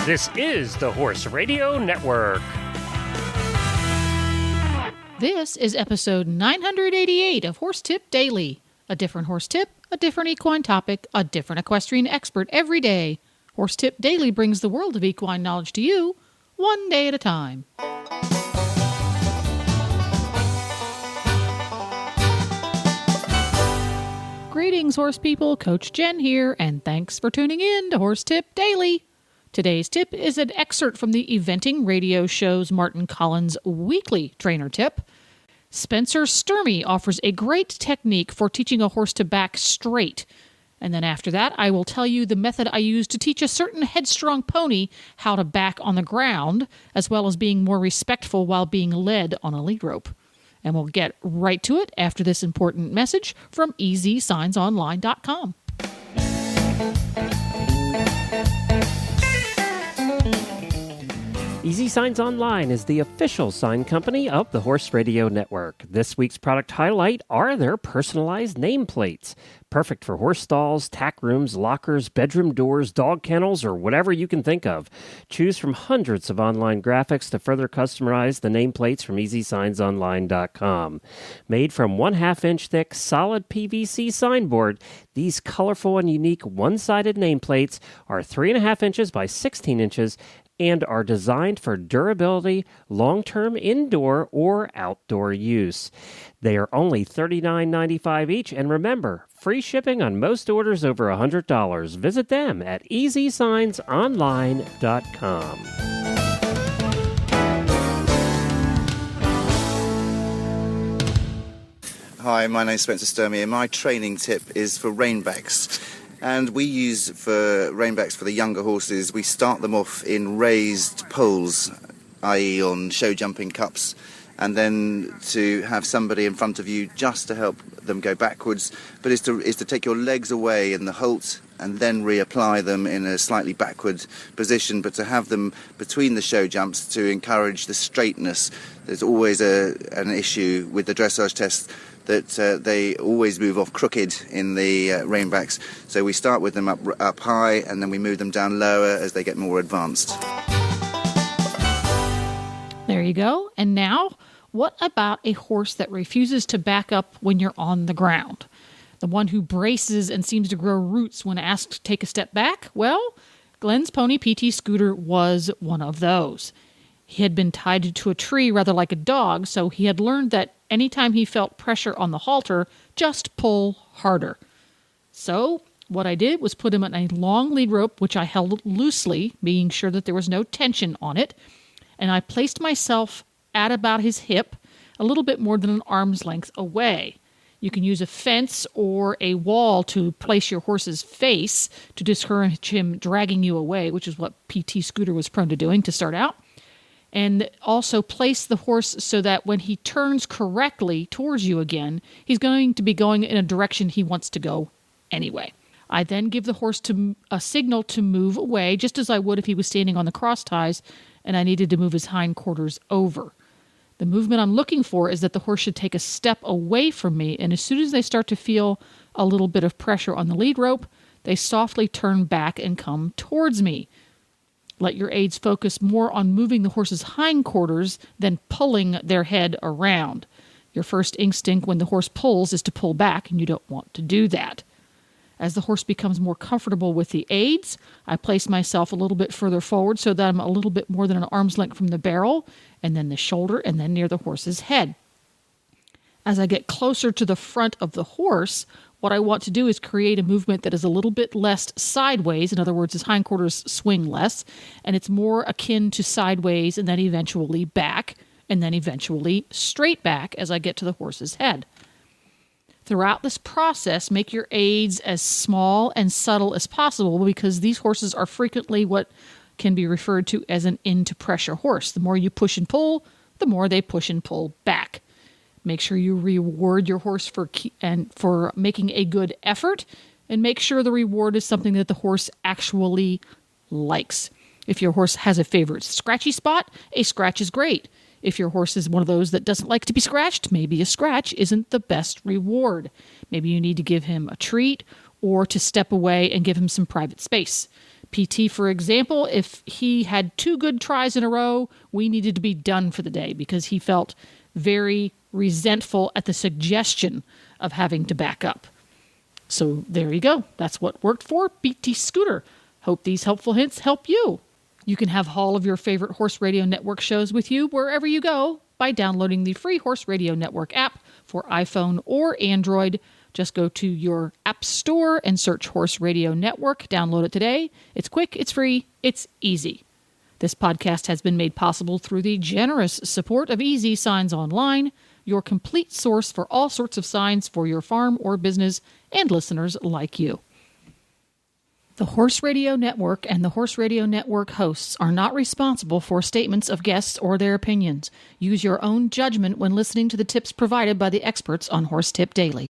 This is the Horse Radio Network. This is episode 988 of Horse Tip Daily. A different horse tip, a different equine topic, a different equestrian expert every day. Horse Tip Daily brings the world of equine knowledge to you, one day at a time. Greetings, horse people. Coach Jen here, and thanks for tuning in to Horse Tip Daily. Today's tip is an excerpt from the eventing radio show's Martin Collins weekly trainer tip. Spencer Sturmey offers a great technique for teaching a horse to back straight. And then after that, I will tell you the method I use to teach a certain headstrong pony how to back on the ground, as well as being more respectful while being led on a lead rope. And we'll get right to it after this important message from EasySignsOnline.com. Easy Signs Online is the official sign company of the Horse Radio Network. This week's product highlight are their personalized nameplates. Perfect for horse stalls, tack rooms, lockers, bedroom doors, dog kennels, or whatever you can think of. Choose from hundreds of online graphics to further customize the nameplates from EasySignsOnline.com. Made from 1/2 inch thick, solid PVC signboard, these colorful and unique one-sided nameplates are 3.5 inches by 16 inches and are designed for durability, long-term indoor or outdoor use. They are only $39.95 each, and remember, free shipping on most orders over $100. Visit them at EasySignsOnline.com. Hi, my name is Spencer Sturmey, and my training tip is for reinbacks. And we use for reinbacks for the younger horses, we start them off in raised poles, i.e. on show jumping cups, and then to have somebody in front of you just to help them go backwards, but is to take your legs away in the halt and then reapply them in a slightly backward position, but to have them between the show jumps to encourage the straightness. There's always an issue with the dressage test that they always move off crooked in the reinbacks. So we start with them up high, and then we move them down lower as they get more advanced. There you go. And now, what about a horse that refuses to back up when you're on the ground? The one who braces and seems to grow roots when asked to take a step back? Well, Glenn's pony PT Scooter was one of those. He had been tied to a tree rather like a dog, so he had learned that anytime he felt pressure on the halter, just pull harder. So what I did was put him on a long lead rope, which I held loosely, being sure that there was no tension on it, and I placed myself at about his hip, a little bit more than an arm's length away. You can use a fence or a wall to place your horse's face to discourage him dragging you away, which is what PT Scooter was prone to doing to start out. And also place the horse so that when he turns correctly towards you again, he's going to be going in a direction he wants to go anyway. I then give the horse a signal to move away, just as I would if he was standing on the cross ties and I needed to move his hindquarters over. The movement I'm looking for is that the horse should take a step away from me, and as soon as they start to feel a little bit of pressure on the lead rope, they softly turn back and come towards me. Let your aids focus more on moving the horse's hindquarters than pulling their head around. Your first instinct when the horse pulls is to pull back, and you don't want to do that. As the horse becomes more comfortable with the aids, I place myself a little bit further forward so that I'm a little bit more than an arm's length from the barrel, and then the shoulder, and then near the horse's head. As I get closer to the front of the horse, what I want to do is create a movement that is a little bit less sideways. In other words, his hindquarters swing less, and it's more akin to sideways and then eventually back, and then eventually straight back as I get to the horse's head. Throughout this process, make your aids as small and subtle as possible because these horses are frequently what can be referred to as an into-pressure horse. The more you push and pull, the more they push and pull back. Make sure you reward your horse for making a good effort, and make sure the reward is something that the horse actually likes. If your horse has a favorite scratchy spot, a scratch is great. If your horse is one of those that doesn't like to be scratched, maybe a scratch isn't the best reward. Maybe you need to give him a treat or to step away and give him some private space. PT, for example, if he had 2 good tries in a row, we needed to be done for the day because he felt very resentful at the suggestion of having to back up. So there you go. That's what worked for PT Scooter. Hope these helpful hints help you. You can have all of your favorite Horse Radio Network shows with you wherever you go by downloading the free Horse Radio Network app for iPhone or Android. Just go to your app store and search Horse Radio Network. Download it today. It's quick, it's free, it's easy. This podcast has been made possible through the generous support of Easy Signs Online, your complete source for all sorts of signs for your farm or business and listeners like you. The Horse Radio Network and the Horse Radio Network hosts are not responsible for statements of guests or their opinions. Use your own judgment when listening to the tips provided by the experts on Horse Tip Daily.